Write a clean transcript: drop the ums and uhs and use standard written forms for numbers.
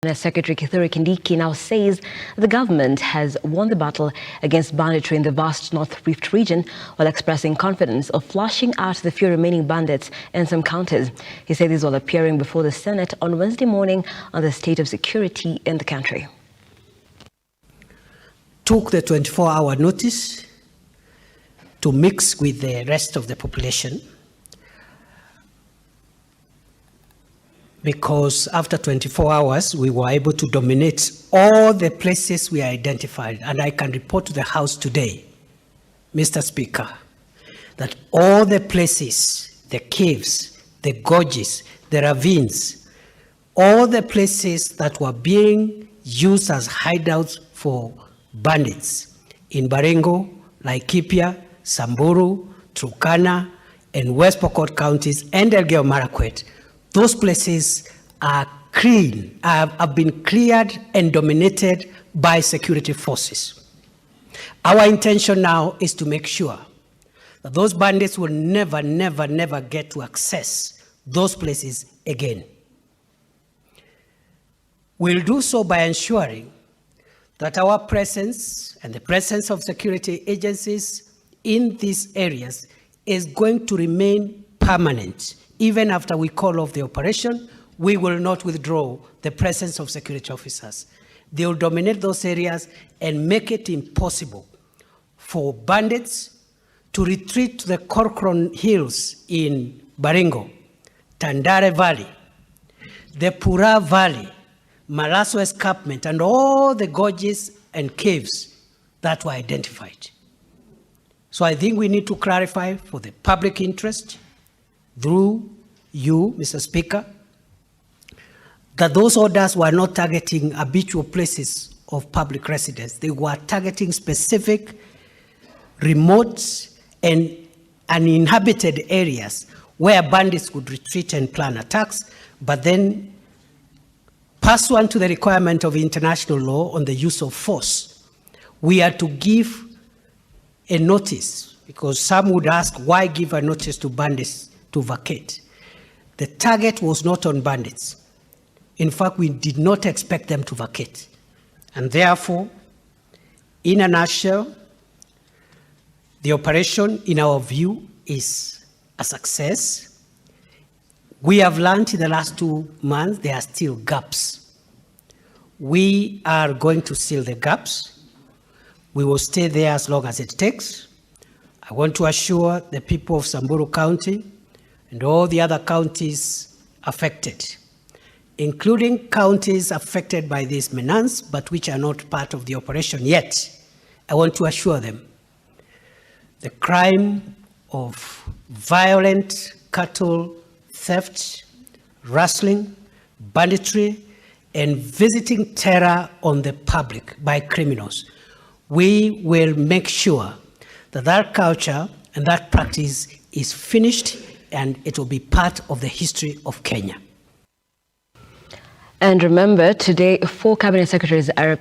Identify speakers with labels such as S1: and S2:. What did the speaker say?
S1: Secretary Kithure Kindiki now says the government has won the battle against banditry in the vast North Rift region, while expressing confidence of flushing out the few remaining bandits in some counties. He said this while appearing before the Senate on Wednesday morning on the state of security in the country.
S2: Took the 24-hour notice to mix with the rest of the population, because after 24 hours, we were able to dominate all the places we identified. And I can report to the House today, Mr. Speaker, that all the places, the caves, the gorges, the ravines, all the places that were being used as hideouts for bandits in Baringo, Laikipia, Samburu, Turkana, and West Pokot counties, and Elgeyo Marakwet, those places are clean, have been cleared and dominated by security forces. Our intention now is to make sure that those bandits will never get to access those places again. We'll do so by ensuring that our presence and the presence of security agencies in these areas is going to remain permanent. Even after we call off the operation, we will not withdraw the presence of security officers. They will dominate those areas and make it impossible for bandits to retreat to the Corcoran Hills in Baringo, Tandare Valley, the Pura Valley, Malaso Escarpment, and all the gorges and caves that were identified. So I think we need to clarify for the public interest, through you, Mr. Speaker, that those orders were not targeting habitual places of public residence. They were targeting specific, remote, and uninhabited areas where bandits could retreat and plan attacks, but then, pursuant to the requirement of international law on the use of force, we are to give a notice, because some would ask, why give a notice to bandits to vacate? The target was not on bandits. In fact, we did not expect them to vacate. And therefore, in a nutshell, the operation, in our view, is a success. We have learned in the last 2 months there are still gaps. We are going to seal the gaps. We will stay there as long as it takes. I want to assure the people of Samburu County and all the other counties affected, including counties affected by this menace, but which are not part of the operation yet. I want to assure them the crime of violent cattle theft, rustling, banditry, and visiting terror on the public by criminals. We will make sure that that culture and that practice is finished, and it will be part of the history of Kenya.
S1: And remember, today 4 cabinet secretaries are